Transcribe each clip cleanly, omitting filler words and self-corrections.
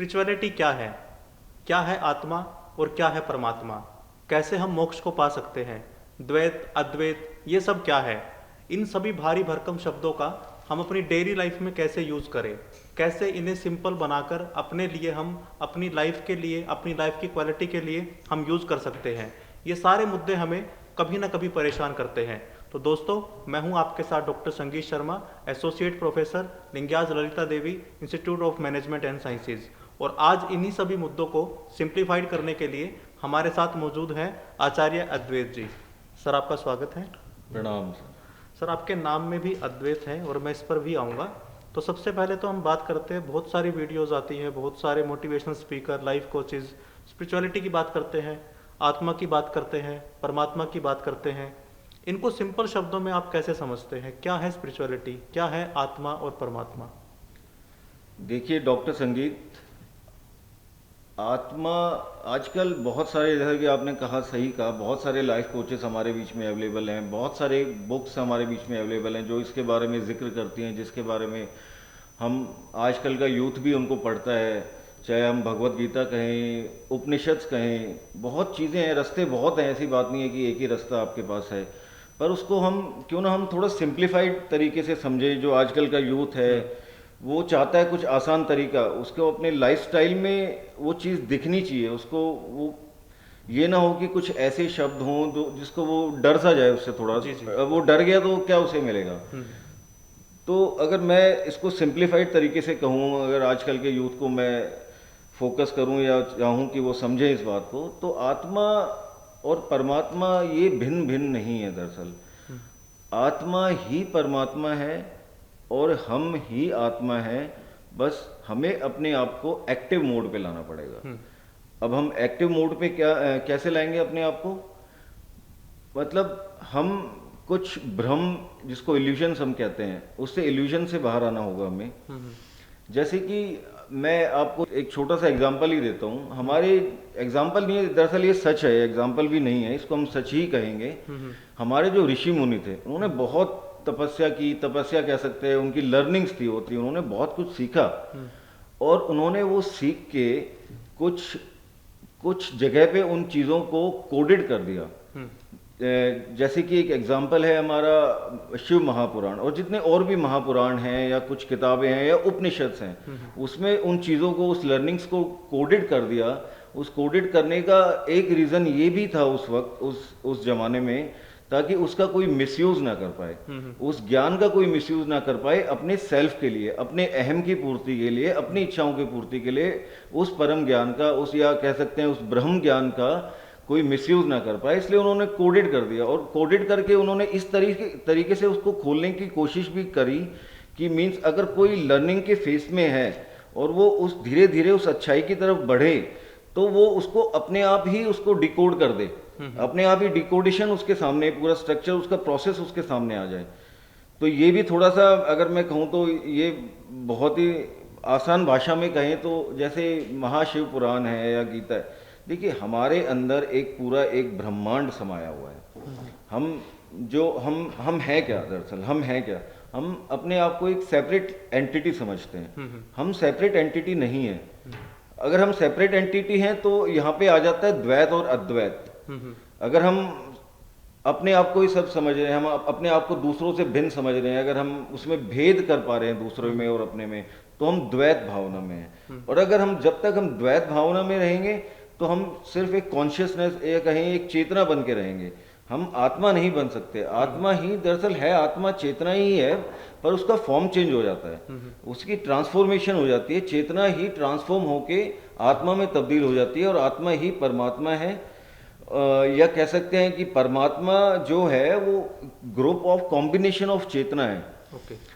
Spirituality क्या है आत्मा और क्या है परमात्मा, कैसे हम मोक्ष को पा सकते हैं, द्वैत अद्वैत ये सब क्या है। इन सभी भारी भरकम शब्दों का हम अपनी डेली लाइफ में कैसे यूज़ करें, कैसे इन्हें सिंपल बनाकर अपने लिए हम अपनी लाइफ के लिए, अपनी लाइफ की क्वालिटी के लिए हम यूज़ कर सकते हैं। ये सारे मुद्दे हमें कभी ना कभी परेशान करते हैं। तो दोस्तों, मैं हूं आपके साथ doctor Sangeet Sharma, associate professor, Lingaya's Lalita Devi institute of management and sciences. और आज इन्हीं सभी मुद्दों को सिंप्लीफाइड करने के लिए हमारे साथ मौजूद हैं आचार्य अद्वैत जी। सर, आपका स्वागत है। प्रणाम सर, आपके नाम में भी अद्वैत है और मैं इस पर भी आऊँगा। तो सबसे पहले तो हम बात करते हैं, बहुत सारी वीडियोज़ आती हैं, बहुत सारे motivational speaker, life coaches spirituality की बात करते हैं, आत्मा की बात करते हैं, परमात्मा की बात करते हैं। इनको सिंपल शब्दों में आप कैसे समझते हैं? क्या है स्पिरिचुअलिटी, क्या है आत्मा और परमात्मा? देखिए डॉक्टर संगीत, आत्मा आजकल बहुत सारे, जैसा कि आपने कहा, सही कहा, बहुत सारे लाइफ कोचेस हमारे बीच में अवेलेबल हैं, बहुत सारे बुक्स हमारे बीच में अवेलेबल हैं जो इसके बारे में जिक्र करती हैं, जिसके बारे में हम आजकल का यूथ भी उनको पढ़ता है। चाहे हम भगवत गीता कहें, उपनिषद कहें, बहुत चीज़ें हैं, रास्ते बहुत हैं, ऐसी बात नहीं है कि एक ही रास्ता आपके पास है। पर उसको हम क्यों ना हम थोड़ा सिंप्लीफाइड तरीके से समझें। जो आजकल का यूथ है वो चाहता है कुछ आसान तरीका, उसको अपने लाइफस्टाइल में वो चीज़ दिखनी चाहिए उसको। वो ये ना हो कि कुछ ऐसे शब्द हों जो जिसको वो डर सा जाए उससे थोड़ा। जी जी। अब वो डर गया तो क्या उसे मिलेगा। तो अगर मैं इसको सिंप्लीफाइड तरीके से कहूँ, अगर आजकल के यूथ को मैं फोकस करूँ या चाहूँ कि वो समझे इस बात को, तो आत्मा और परमात्मा ये भिन्न भिन्न नहीं है। दरअसल आत्मा ही परमात्मा है और हम ही आत्मा है। बस हमें अपने आप को एक्टिव मोड पे लाना पड़ेगा। अब हम एक्टिव मोड पे कैसे लाएंगे अपने आप को? मतलब हम कुछ भ्रम, जिसको इल्यूजन्स हम कहते हैं, उससे इल्यूजन से बाहर आना होगा हमें। जैसे कि मैं आपको एक छोटा सा एग्जांपल ही देता हूँ। हमारे एग्जांपल नहीं है, दरअसल ये सच है, एग्जांपल भी नहीं है, इसको हम सच ही कहेंगे। हमारे जो ऋषि मुनि थे उन्होंने बहुत तपस्या की, तपस्या कह सकते हैं, उनकी लर्निंग्स थी होती, उन्होंने बहुत कुछ सीखा। और उन्होंने वो सीख के कुछ कुछ जगह पे उन चीज़ों को कोडेड कर दिया। जैसे कि एक एग्जाम्पल है हमारा शिव महापुराण, और जितने और भी महापुराण हैं या कुछ किताबें हैं या उपनिषद हैं, उसमें उन चीज़ों को, उस लर्निंग्स को कोडेड कर दिया। उस कोडेड करने का एक रीज़न ये भी था उस वक्त, उस जमाने में, ताकि उसका कोई मिसयूज़ ना कर पाए, उस ज्ञान का कोई मिसयूज़ ना कर पाए अपने सेल्फ के लिए, अपने अहम की पूर्ति के लिए, अपनी इच्छाओं की पूर्ति के लिए। उस परम ज्ञान का, उस, या कह सकते हैं उस ब्रह्म ज्ञान का कोई मिसयूज ना कर पाए, इसलिए उन्होंने कोडेड कर दिया। और कोडेड करके उन्होंने इस तरीके से उसको खोलने की कोशिश भी करी कि मीन्स अगर कोई लर्निंग के फेस में है और वो उस धीरे धीरे उस अच्छाई की तरफ बढ़े, तो वो उसको अपने आप ही उसको डिकोड कर दे, अपने आप ही डिकोडेशन उसके सामने, पूरा स्ट्रक्चर, उसका प्रोसेस उसके सामने आ जाए। तो ये भी थोड़ा सा, अगर मैं कहूँ तो ये बहुत ही आसान भाषा में कहें तो, जैसे महाशिव पुराण है या गीता है, देखिए हमारे अंदर एक पूरा एक ब्रह्मांड समाया हुआ है। हम हैं क्या? दरअसल हम हैं क्या? हम अपने आप को एक सेपरेट एंटिटी समझते हैं। हम सेपरेट एंटिटी नहीं है। अगर हम सेपरेट एंटिटी हैं तो यहाँ पे आ जाता है द्वैत और अद्वैत। अगर हम अपने आप को ही सब समझ रहे हैं, हम अपने आप को दूसरों से भिन्न समझ रहे हैं, अगर हम उसमें भेद कर पा रहे हैं दूसरों में और अपने में, तो हम द्वैत भावना में हैं। और अगर हम, जब तक हम द्वैत भावना में रहेंगे तो हम सिर्फ एक कॉन्शियसनेस या कहीं एक चेतना बन के रहेंगे, हम आत्मा नहीं बन सकते। आत्मा ही दरअसल है, आत्मा चेतना ही है, पर उसका फॉर्म चेंज हो जाता है, उसकी ट्रांसफॉर्मेशन हो जाती है। चेतना ही ट्रांसफॉर्म होके आत्मा में तब्दील हो जाती है और आत्मा ही परमात्मा है। या कह सकते हैं कि परमात्मा जो है वो ग्रुप ऑफ कॉम्बिनेशन ऑफ चेतना है।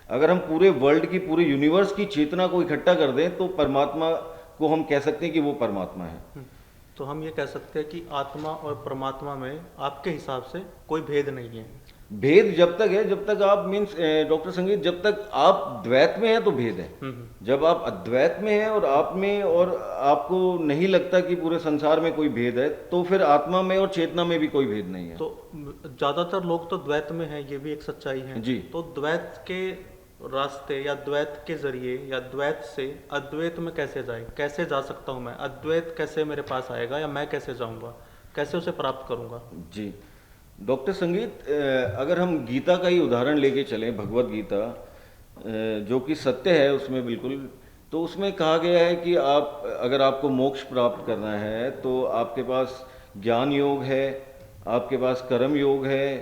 अगर हम पूरे वर्ल्ड की, पूरे यूनिवर्स की चेतना को इकट्ठा कर दें तो परमात्मा को हम कह सकते हैं कि वो परमात्मा है। तो हम ये कह सकते हैं कि आत्मा और परमात्मा में आपके हिसाब से कोई भेद नहीं है। भेद जब तक है, जब तक आप, मीन्स डॉक्टर संगीत, जब तक आप द्वैत में हैं तो भेद है। जब आप अद्वैत में हैं और आप में, और आपको नहीं लगता कि पूरे संसार में कोई भेद है, तो फिर आत्मा में और चेतना में भी कोई भेद नहीं है। तो ज्यादातर लोग तो द्वैत में हैं, ये भी एक सच्चाई है जी। तो द्वैत के रास्ते या द्वैत के जरिए या द्वैत से अद्वैत में कैसे जाए, कैसे जा सकता हूँ मैं, अद्वैत कैसे मेरे पास आएगा या मैं कैसे जाऊँगा, कैसे उसे प्राप्त करूँगा? जी डॉक्टर संगीत, अगर हम गीता का ही उदाहरण लेके चलें, भगवत गीता जो कि सत्य है उसमें बिल्कुल, तो उसमें कहा गया है कि आप अगर आपको मोक्ष प्राप्त करना है तो आपके पास ज्ञान योग है, आपके पास कर्म योग है,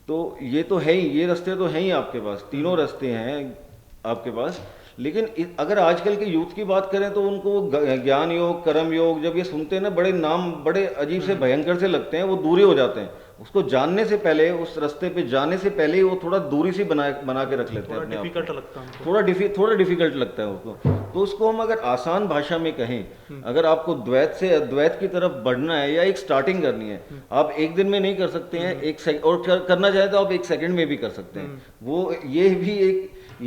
तो ये तो है ही, ये रास्ते तो हैं ही आपके पास, तीनों रास्ते हैं आपके पास। लेकिन अगर आजकल के यूथ की बात करें तो उनको ज्ञान योग, कर्म योग जब ये सुनते हैं ना, बड़े नाम बड़े अजीब से भयंकर से लगते हैं, वो दूरी हो जाते हैं। उसको जानने से पहले, उस रास्ते पे जाने से पहले ही वो थोड़ा दूरी सी बना के रख लेते हैं अपने आप को। डिफिकल्ट लगता है हमको। थोड़ा डिफिकल्ट लगता है उसको। तो उसको हम अगर आसान भाषा में कहें, अगर आपको द्वैत से अद्वैत की तरफ बढ़ना है या एक स्टार्टिंग करनी है, आप एक दिन में नहीं कर सकते हैं, और करना चाहे तो आप एक सेकंड में भी कर सकते हैं। वो ये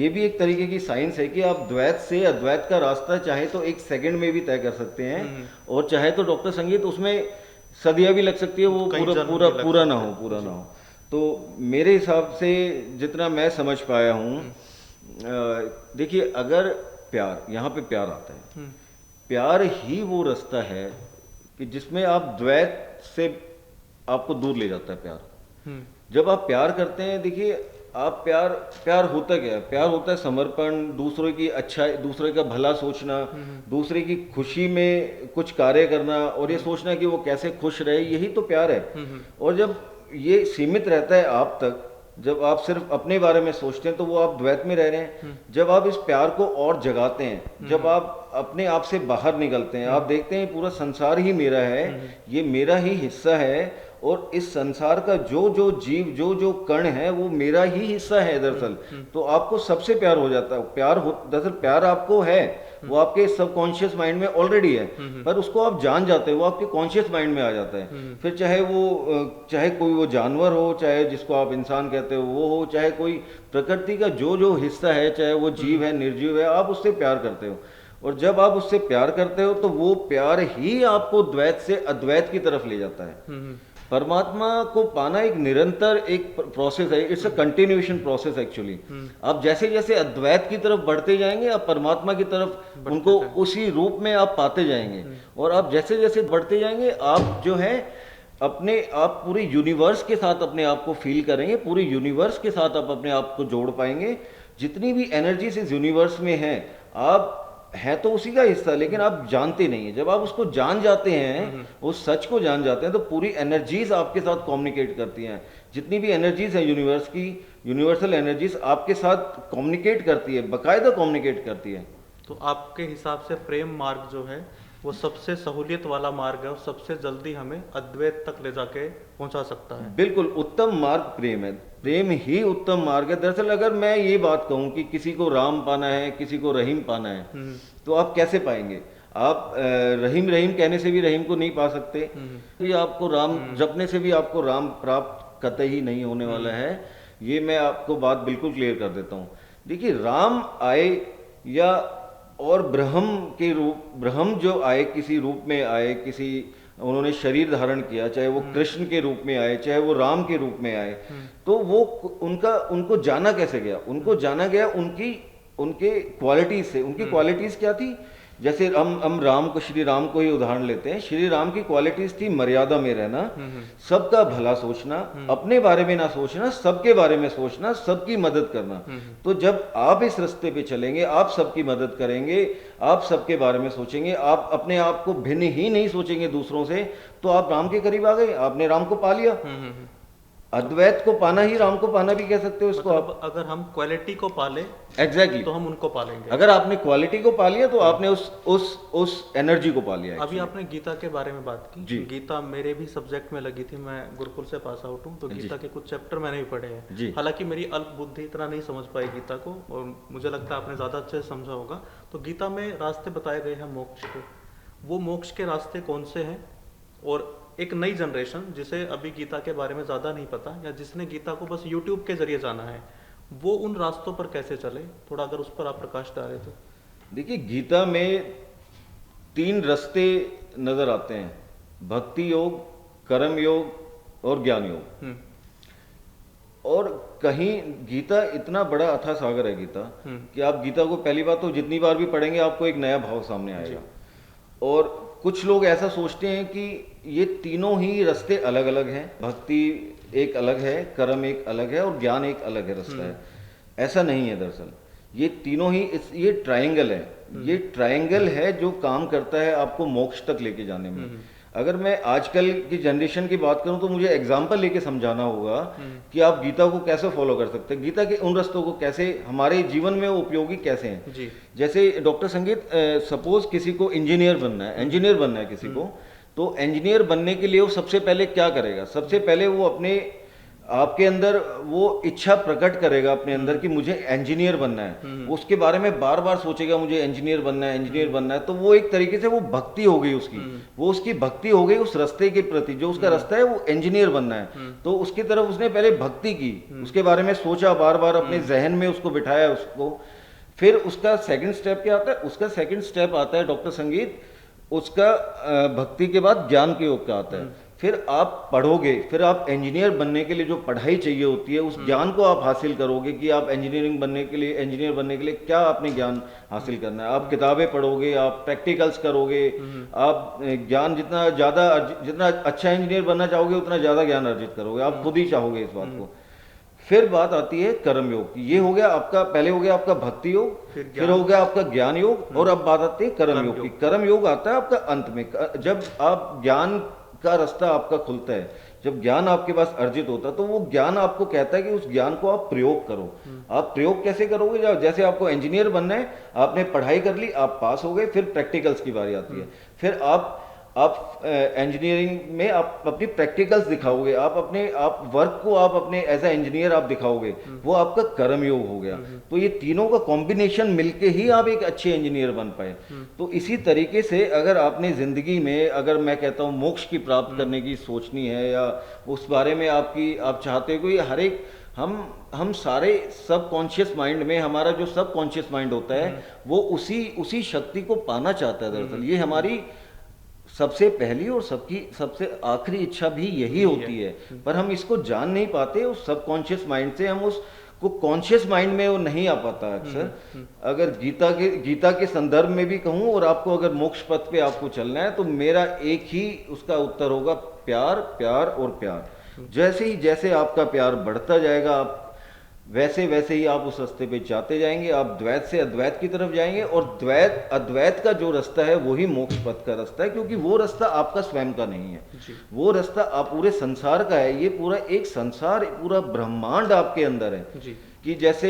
भी एक तरीके की साइंस है कि आप द्वैत से अद्वैत का रास्ता चाहे तो एक सेकंड में भी तय कर सकते हैं, और चाहे तो डॉक्टर संगीत उसमें सदियां भी लग सकती है, वो पूरा ना हो। तो मेरे हिसाब से जितना मैं समझ पाया हूँ, देखिए अगर प्यार, यहाँ पे प्यार आता है, प्यार ही वो रास्ता है कि जिसमें आप द्वैत से आपको दूर ले जाता है प्यार। जब आप प्यार करते हैं, देखिए आप प्यार होता क्या है? प्यार होता है समर्पण, दूसरे की अच्छा, दूसरे का भला सोचना, दूसरे की खुशी में कुछ कार्य करना और ये सोचना कि वो कैसे खुश रहे, यही तो प्यार है। और जब ये सीमित रहता है आप तक, जब आप सिर्फ अपने बारे में सोचते हैं, तो वो आप द्वैत में रह रहे हैं। जब आप इस प्यार को और जगाते हैं, जब आप अपने आप से बाहर निकलते हैं, आप देखते हैं पूरा संसार ही मेरा है, ये मेरा ही हिस्सा है, और इस संसार का जो जीव, जो कण है, वो मेरा ही हिस्सा है दरअसल। तो आपको सबसे प्यार हो जाता है। दरअसल प्यार आपको है, वो आपके सबकॉन्शियस माइंड में ऑलरेडी है, पर उसको आप जान जाते हो, वो आपके कॉन्शियस माइंड में आ जाता है। फिर चाहे कोई वो जानवर हो, चाहे जिसको आप इंसान कहते हो वो हो, चाहे कोई प्रकृति का जो हिस्सा है, चाहे वो जीव है, निर्जीव है, आप उससे प्यार करते हो। और जब आप उससे प्यार करते हो तो वो प्यार ही आपको द्वैत से अद्वैत की तरफ ले जाता है। परमात्मा को पाना एक निरंतर एक प्रोसेस है, it's a continuation process actually. आप जैसे जैसे अद्वैत की तरफ बढ़ते जाएंगे, आप परमात्मा की तरफ उनको उसी रूप में आप पाते जाएंगे, और आप जैसे जैसे बढ़ते जाएंगे, आप जो है अपने आप पूरे यूनिवर्स के साथ अपने आप को फील करेंगे, पूरे यूनिवर्स के साथ आप अपने आप को जोड़ पाएंगे। जितनी भी एनर्जीज इस यूनिवर्स में है, आप है तो उसी का हिस्सा, लेकिन आप जानते नहीं है। जब आप उसको जान जाते हैं, उस सच को जान जाते हैं, तो पूरी एनर्जीज आपके साथ कम्युनिकेट करती हैं। जितनी भी एनर्जीज है यूनिवर्स की, यूनिवर्सल एनर्जीज आपके साथ कम्युनिकेट करती है, बाकायदा कम्युनिकेट करती है। तो आपके हिसाब से प्रेम मार्ग जो है वो सबसे सहूलियत वाला मार्ग है और सबसे जल्दी हमें अद्वैत तक ले जाके पहुंचा सकता है। बिल्कुल उत्तम मार्ग प्रेम है, प्रेम ही उत्तम मार्ग है। दरअसल अगर मैं ये बात कहूं कि किसी को राम पाना है, किसी को रहीम पाना है, तो आप कैसे पाएंगे? आप रहीम रहीम कहने से भी रहीम को नहीं पा सकते, कि आपको राम जपने से भी आपको राम प्राप्त कतई ही नहीं होने वाला है। ये मैं आपको बात बिल्कुल क्लियर कर देता हूँ। देखिए राम आए या और ब्रह्म जो आए, किसी रूप में आए, किसी उन्होंने शरीर धारण किया, चाहे वो कृष्ण के रूप में आए, चाहे वो राम के रूप में आए, तो वो उनको जाना कैसे गया? उनको जाना गया उनके क्वालिटीज से। उनकी क्वालिटीज क्या थी? जैसे हम श्री राम को ही उदाहरण लेते हैं। श्री राम की क्वालिटीज थी मर्यादा में रहना, सबका भला सोचना, अपने बारे में ना सोचना, सबके बारे में सोचना, सबकी मदद करना। तो जब आप इस रास्ते पे चलेंगे, आप सबकी मदद करेंगे, आप सबके बारे में सोचेंगे, आप अपने आप को भिन्न ही नहीं सोचेंगे दूसरों से, तो आप राम के करीब आ गए, आपने राम को पा लिया। अद्वैत को पाना ही राम को पाना भी कह सकते हो इसको मतलब आप। अगर हम क्वालिटी को पाले एग्जैक्टली तो हम उनको पालेंगे। अगर आपने क्वालिटी को पा लिया तो आपने उस एनर्जी को पा लिया। अभी आपने गीता के बारे में बात की जी। गीता मेरे भी सब्जेक्ट में लगी थी, मैं गुरुकुल से पास आउट हूँ, तो गीता के कुछ चैप्टर मैंने भी पढ़े हैं। हालांकि मेरी अल्प बुद्धि इतना नहीं समझ पाई गीता को, और मुझे लगता है आपने ज्यादा अच्छे से समझा होगा। तो गीता में रास्ते बताए गए हैं मोक्ष के, वो मोक्ष के रास्ते कौन से हैं? और एक नई जनरेशन जिसे अभी गीता के बारे में ज़्यादा नहीं पता, या जिसने गीता को बस यूट्यूब के जरिए जाना है, वो उन रास्तों पर कैसे चले? थोड़ा अगर उस पर आप प्रकाश डालें तो। देखिए गीता में 3 रास्ते नजर आते हैं, भक्ति योग, कर्म योग और ज्ञान योग। और कहीं गीता इतना बड़ा अथाह सागर है गीता, कि आप गीता को पहली बात तो जितनी बार भी पढ़ेंगे आपको एक नया भाव सामने आएगा। और कुछ लोग ऐसा सोचते हैं कि ये तीनों ही रास्ते अलग अलग हैं, भक्ति एक अलग है, कर्म एक अलग है और ज्ञान एक अलग है रास्ता है। ऐसा नहीं है दरअसल, ये तीनों ही ये ट्रायंगल है, ये ट्रायंगल है जो काम करता है आपको मोक्ष तक लेके जाने में। अगर मैं आजकल की जनरेशन की बात करूं तो मुझे एग्जाम्पल लेके समझाना होगा कि आप गीता को कैसे फॉलो कर सकते हैं, गीता के उन रास्तों को कैसे हमारे जीवन में उपयोगी कैसे हैं जी। जैसे डॉक्टर संगीत, सपोज किसी को इंजीनियर बनना है, किसी को, तो इंजीनियर बनने के लिए वो सबसे पहले क्या करेगा? सबसे पहले वो अपने आपके अंदर वो इच्छा प्रकट करेगा अपने अंदर कि मुझे इंजीनियर बनना है, उसके बारे में बार बार सोचेगा मुझे इंजीनियर बनना है, इंजीनियर बनना है। तो वो एक तरीके से वो भक्ति हो गई उसकी, वो उसकी भक्ति हो गई उस रास्ते के प्रति, जो उसका रास्ता है वो इंजीनियर बनना है। तो उसकी तरफ उसने पहले भक्ति की, उसके बारे में सोचा, बार बार अपने जहन में उसको बिठाया उसको। फिर उसका सेकंड स्टेप क्या आता है? उसका सेकंड स्टेप आता है डॉक्टर संगीत, उसका भक्ति के बाद ज्ञान के योग का आता है। फिर आप पढ़ोगे, फिर आप इंजीनियर बनने के लिए जो पढ़ाई चाहिए होती है उस ज्ञान को आप हासिल करोगे कि आप इंजीनियर बनने के लिए क्या आपने ज्ञान हासिल करना है। आप किताबें पढ़ोगे, आप प्रैक्टिकल्स करोगे, आप ज्ञान जितना अच्छा इंजीनियर बनना चाहोगे उतना ज़्यादा ज्ञान अर्जित करोगे, आप खुद ही चाहोगे इस बात को। फिर बात आती है कर्म योग की। ये हो गया आपका, पहले हो गया आपका भक्ति योग, फिर हो गया आपका ज्ञान योग, और अब बात आती है कर्म योग की। कर्म योग आता है आपका अंत में, जब आप ज्ञान का रास्ता आपका खुलता है, जब ज्ञान आपके पास अर्जित होता है, तो वो ज्ञान आपको कहता है कि उस ज्ञान को आप प्रयोग करो। आप प्रयोग कैसे करोगे? जैसे आपको इंजीनियर बनना है, आपने पढ़ाई कर ली, आप पास हो गए, फिर प्रैक्टिकल्स की बारी आती है। फिर आप इंजीनियरिंग में आप अपनी प्रैक्टिकल्स दिखाओगे, आप वर्क को आप अपने एज ए इंजीनियर आप दिखाओगे, वो आपका कर्म योग हो गया। तो ये तीनों का कॉम्बिनेशन मिलके ही आप एक अच्छे इंजीनियर बन पाए। तो इसी तरीके से अगर आपने जिंदगी में, अगर मैं कहता हूँ मोक्ष की प्राप्त करने की सोचनी है, या उस बारे में आप चाहते हो, हर एक हम सारे सबकॉन्शियस माइंड में, हमारा जो सबकॉन्शियस माइंड होता है वो उसी शक्ति को पाना चाहता है। दरअसल ये हमारी सबसे पहली और सबसे आखिरी इच्छा भी यही होती है, पर हम इसको जान नहीं पाते। उस सबकॉन्शियस माइंड से हम उसको कॉन्शियस माइंड में वो नहीं आ पाता अक्सर। अगर गीता के संदर्भ में भी कहूँ, और आपको अगर मोक्ष पथ पे आपको चलना है, तो मेरा एक ही उसका उत्तर होगा, प्यार, प्यार और प्यार। जैसे आपका प्यार बढ़ता जाएगा, आप वैसे ही आप उस रास्ते पे जाते जाएंगे, आप द्वैत से अद्वैत की तरफ जाएंगे, और अद्वैत का जो रास्ता है वही मोक्ष पथ का रास्ता है, क्योंकि वो रास्ता आपका स्वयं का नहीं है, वो रास्ता आप पूरे संसार का है। ये पूरा एक संसार, पूरा ब्रह्मांड आपके अंदर है। कि जैसे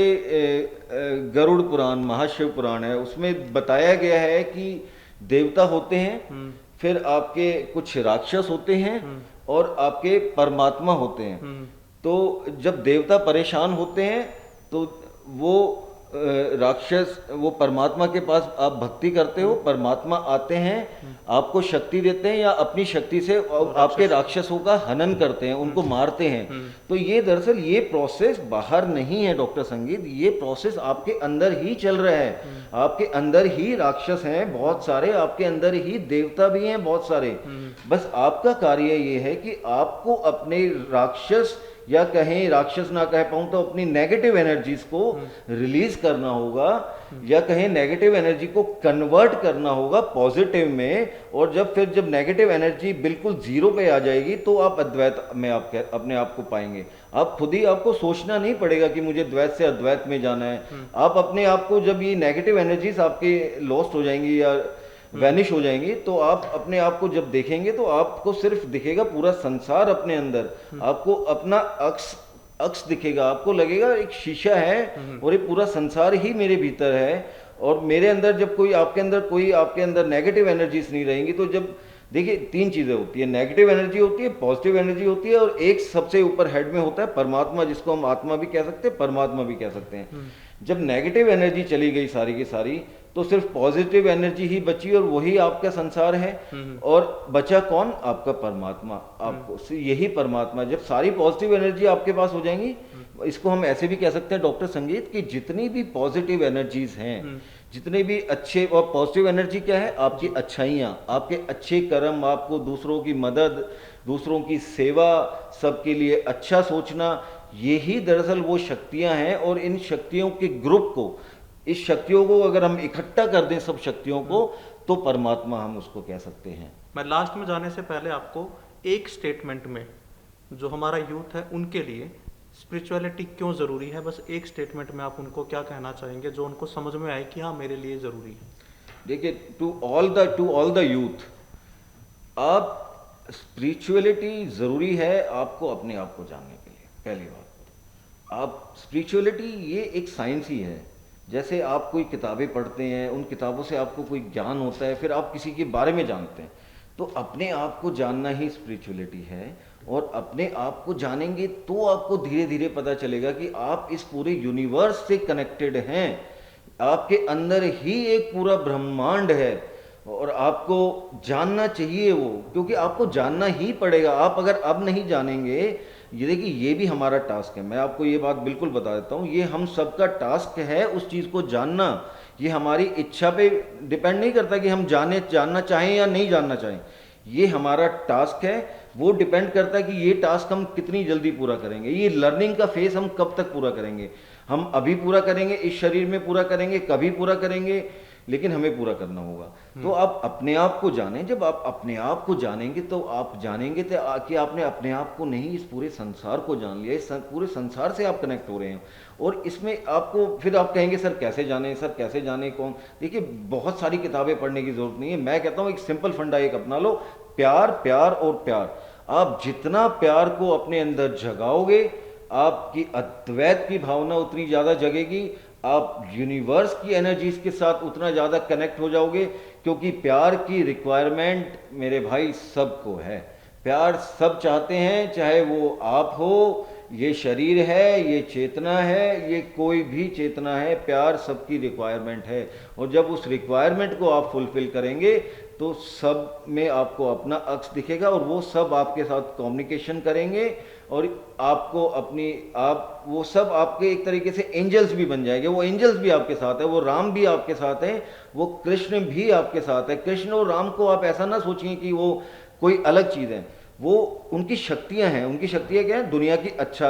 गरुड़ पुराण, महाशिव पुराण है, उसमें बताया गया है कि देवता होते हैं, फिर आपके कुछ राक्षस होते हैं, और आपके परमात्मा होते हैं। तो जब देवता परेशान होते हैं तो वो राक्षस, वो परमात्मा के पास आप भक्ति करते हो, परमात्मा आते हैं, आपको शक्ति देते हैं, या अपनी शक्ति से आपके राक्षसों का हनन करते हैं, उनको मारते हैं। तो ये दरअसल ये प्रोसेस बाहर नहीं है डॉक्टर संगीत, ये प्रोसेस आपके अंदर ही चल रहा है। आपके अंदर ही राक्षस हैं बहुत सारे, आपके अंदर ही देवता भी हैं बहुत सारे। बस आपका कार्य ये है कि आपको अपने राक्षस, या कहें राक्षस ना कह पाऊं तो अपनी नेगेटिव एनर्जीज को रिलीज करना होगा, या कहें नेगेटिव एनर्जी को कन्वर्ट करना होगा पॉजिटिव में। और जब नेगेटिव एनर्जी बिल्कुल जीरो पे आ जाएगी, तो आप अद्वैत में अपने आप को पाएंगे। आप खुद ही, आपको सोचना नहीं पड़ेगा कि मुझे द्वैत से अद्वैत में जाना है। आप अपने आप को, जब ये नेगेटिव एनर्जीज आपके लॉस्ट हो जाएंगी या वैनिश हो जाएंगी, तो आप अपने आप को जब देखेंगे तो आपको सिर्फ दिखेगा पूरा संसार अपने अंदर, आपको अपना अक्स दिखेगा, आपको लगेगा एक शीशा है और ये पूरा संसार ही मेरे भीतर है। और मेरे अंदर जब कोई आपके अंदर नेगेटिव एनर्जीज नहीं रहेंगी, तो जब देखिए तीन चीजें होती है, नेगेटिव एनर्जी होती है, पॉजिटिव एनर्जी होती है, और एक सबसे ऊपर हेड में होता है परमात्मा, जिसको हम आत्मा भी कह सकते हैं, परमात्मा भी कह सकते हैं। जब नेगेटिव एनर्जी चली गई सारी की सारी, तो सिर्फ पॉजिटिव एनर्जी ही बची, और वही आपका संसार है। और बचा कौन? आपका परमात्मा। आपको यही परमात्मा, जब सारी पॉजिटिव एनर्जी आपके पास हो जाएंगी, इसको हम ऐसे भी कह सकते हैं डॉक्टर संगीत कि जितनी भी पॉजिटिव एनर्जीज हैं, जितने भी अच्छे, और पॉजिटिव एनर्जी क्या है? आपकी अच्छाइयाँ, आपके अच्छे कर्म, आपको दूसरों की मदद, दूसरों की सेवा, सबके लिए अच्छा सोचना, यही दरअसल वो शक्तियां हैं, और इन शक्तियों के ग्रुप को, इस शक्तियों को अगर हम इकट्ठा कर दें सब शक्तियों को, तो परमात्मा हम उसको कह सकते हैं। मैं लास्ट में जाने से पहले आपको एक स्टेटमेंट में जो हमारा यूथ है उनके लिए स्पिरिचुअलिटी क्यों ज़रूरी है, बस एक स्टेटमेंट में आप उनको क्या कहना चाहेंगे जो उनको समझ में आए कि हाँ मेरे लिए ज़रूरी है। देखिए, टू ऑल द यूथ, आप स्पिरिचुअलिटी ज़रूरी है आपको अपने आप को जानने के लिए। पहली बात, आप स्पिरिचुअलिटी ये एक साइंस ही है। जैसे आप कोई किताबें पढ़ते हैं, उन किताबों से आपको कोई ज्ञान होता है, फिर आप किसी के बारे में जानते हैं, तो अपने आप को जानना ही स्पिरिचुअलिटी है। और अपने आप को जानेंगे तो आपको धीरे धीरे पता चलेगा कि आप इस पूरे यूनिवर्स से कनेक्टेड हैं, आपके अंदर ही एक पूरा ब्रह्मांड है, और आपको जानना चाहिए वो, क्योंकि आपको जानना ही पड़ेगा। आप अगर अब नहीं जानेंगे, ये देखिए ये भी हमारा टास्क है, मैं आपको ये बात बिल्कुल बता देता हूँ, ये हम सबका टास्क है उस चीज़ को जानना। ये हमारी इच्छा पे डिपेंड नहीं करता कि हम जानना चाहें या नहीं जानना चाहें, ये हमारा टास्क है। वो डिपेंड करता है कि ये टास्क हम कितनी जल्दी पूरा करेंगे, ये लर्निंग का फेस हम कब तक पूरा करेंगे। हम अभी पूरा करेंगे, इस शरीर में पूरा करेंगे, कभी पूरा करेंगे, लेकिन हमें पूरा करना होगा। तो आप अपने आप को जानें। जब आप अपने आप को जानेंगे तो आप जानेंगे कि आपने अपने आप को नहीं, इस पूरे संसार को जान लिया, इस पूरे संसार से आप कनेक्ट हो रहे हैं। और इसमें आपको फिर आप कहेंगे सर कैसे जाने, सर कैसे जाने, कौन। देखिए, बहुत सारी किताबें पढ़ने की जरूरत नहीं है। मैं कहता हूँ एक सिंपल फंडा एक अपना लो, प्यार, प्यार और प्यार। आप जितना प्यार को अपने अंदर जगाओगे, आपकी अद्वैत की भावना उतनी ज़्यादा जगेगी, आप यूनिवर्स की एनर्जीज के साथ उतना ज़्यादा कनेक्ट हो जाओगे। क्योंकि प्यार की रिक्वायरमेंट मेरे भाई सबको है। प्यार सब चाहते हैं, चाहे वो आप हो, ये शरीर है, ये चेतना है, ये कोई भी चेतना है, प्यार सबकी रिक्वायरमेंट है। और जब उस रिक्वायरमेंट को आप फुलफिल करेंगे तो सब में आपको अपना अक्स दिखेगा, और वो सब आपके साथ कम्युनिकेशन करेंगे, और आपको वो सब आपके एक तरीके से एंजल्स भी बन जाएंगे। वो एंजल्स भी आपके साथ है, वो राम भी आपके साथ है, वो कृष्ण भी आपके साथ है। कृष्ण और राम को आप ऐसा ना सोचिए कि वो कोई अलग चीज़ है, वो उनकी शक्तियां हैं। उनकी शक्तियां क्या है?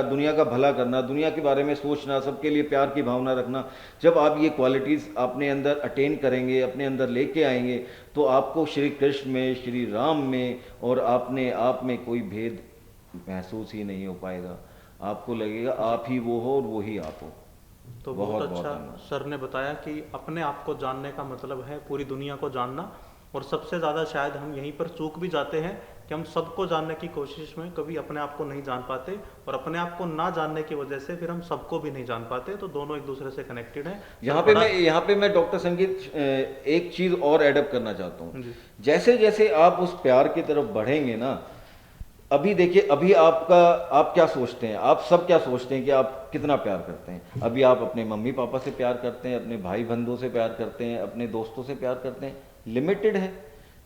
दुनिया का भला करना, दुनिया के बारे में सोचना, सबके लिए प्यार की भावना रखना। जब आप ये क्वालिटीज़ अपने अंदर अटेन करेंगे, अपने अंदर लेके आएंगे, तो आपको श्री कृष्ण में, श्री राम में और अपने आप में कोई भेद महसूस ही नहीं हो पाएगा। आपको लगेगा आप ही वो हो और वो ही आप हो। तो बहुत अच्छा सर ने बताया कि अपने आप को जानने का मतलब है पूरी दुनिया को जानना। और सबसे ज़्यादा शायद हम यहीं पर चूक भी जाते हैं कि हम सबको जानने की कोशिश में कभी अपने आप को नहीं जान पाते, और अपने आप को ना जानने की वजह से फिर हम सबको भी नहीं जान पाते। तो दोनों एक दूसरे से कनेक्टेड हैं। यहाँ पे मैं डॉक्टर संगीत एक चीज़ और एडअप करना चाहता हूँ। जैसे जैसे आप उस प्यार की तरफ बढ़ेंगे ना, अभी देखिए, अभी आप क्या सोचते हैं, आप सब क्या सोचते हैं कि आप कितना प्यार करते हैं। अभी आप अपने मम्मी पापा से प्यार करते हैं, अपने भाई बंधुओं से प्यार करते हैं, अपने दोस्तों से प्यार करते हैं, लिमिटेड है।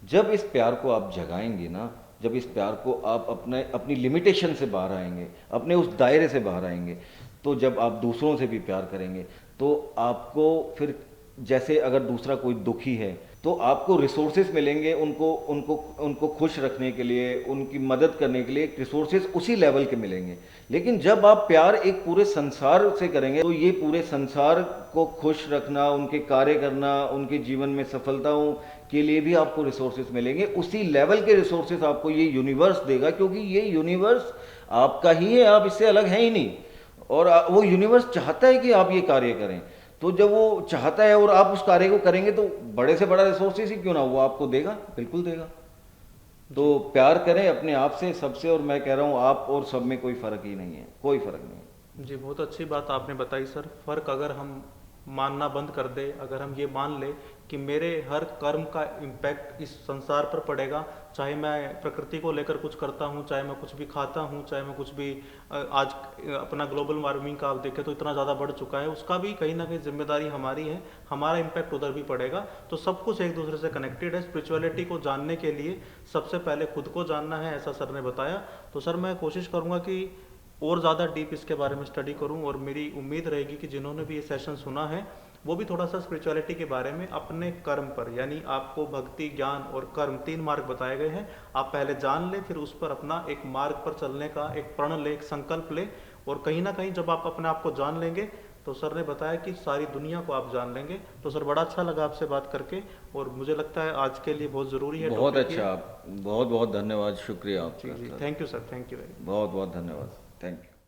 जब इस प्यार को आप जगाएंगे ना, जब इस प्यार को आप अपनी लिमिटेशन से बाहर आएंगे, अपने उस दायरे से बाहर आएंगे, तो जब आप दूसरों से भी प्यार करेंगे, तो आपको फिर जैसे अगर दूसरा कोई दुखी है तो आपको रिसोर्सेज मिलेंगे उनको खुश रखने के लिए, उनकी मदद करने के लिए रिसोर्सेज उसी लेवल के मिलेंगे। लेकिन जब आप प्यार एक पूरे संसार से करेंगे, तो ये पूरे संसार को खुश रखना, उनके कार्य करना, उनके जीवन में सफलताओं के लिए भी आपको रिसोर्सेज मिलेंगे। उसी लेवल के रिसोर्सेज आपको ये यूनिवर्स देगा, क्योंकि ये यूनिवर्स आपका ही है, आप इससे अलग हैं ही नहीं। और वो यूनिवर्स चाहता है कि आप ये कार्य करें। तो जब वो चाहता है और आप उस कार्य को करेंगे, तो बड़े से बड़ा रिसोर्सेज ही क्यों ना, वो आपको देगा, बिल्कुल देगा। तो प्यार करें अपने आप से, सबसे। और मैं कह रहा हूँ आप और सब में कोई फ़र्क ही नहीं है, कोई फ़र्क नहीं। जी, बहुत अच्छी बात आपने बताई सर। फ़र्क अगर हम मानना बंद कर दे, अगर हम ये मान ले कि मेरे हर कर्म का इम्पैक्ट इस संसार पर पड़ेगा, चाहे मैं प्रकृति को लेकर कुछ करता हूँ, चाहे मैं कुछ भी खाता हूँ, चाहे मैं कुछ भी, आज अपना ग्लोबल वार्मिंग का आप देखें तो इतना ज़्यादा बढ़ चुका है, उसका भी कहीं ना कहीं जिम्मेदारी हमारी है, हमारा इम्पैक्ट उधर भी पड़ेगा। तो सब कुछ एक दूसरे से कनेक्टेड है। स्पिरिचुअलिटी को जानने के लिए सबसे पहले खुद को जानना है, ऐसा सर ने बताया। तो सर मैं कोशिश करूँगा कि और ज़्यादा डीप इसके बारे में स्टडी करूं, और मेरी उम्मीद रहेगी कि जिन्होंने भी ये सेशन सुना है वो भी थोड़ा सा स्पिरिचुअलिटी के बारे में अपने कर्म पर, यानी आपको भक्ति, ज्ञान और कर्म 3 मार्ग बताए गए हैं, आप पहले जान ले, फिर उस पर अपना एक मार्ग पर चलने का एक प्रण ले, एक संकल्प ले, और कहीं ना कहीं जब आप अपने आप को जान लेंगे तो सर ने बताया कि सारी दुनिया को आप जान लेंगे। तो सर बड़ा अच्छा लगा आपसे बात करके, और मुझे लगता है आज के लिए बहुत ज़रूरी है बहुत टॉपिक ये। अच्छा, आप बहुत बहुत धन्यवाद, शुक्रिया जी आपका जी, sir. Thank you sir, thank you very much. बहुत बहुत धन्यवाद, थैंक यू।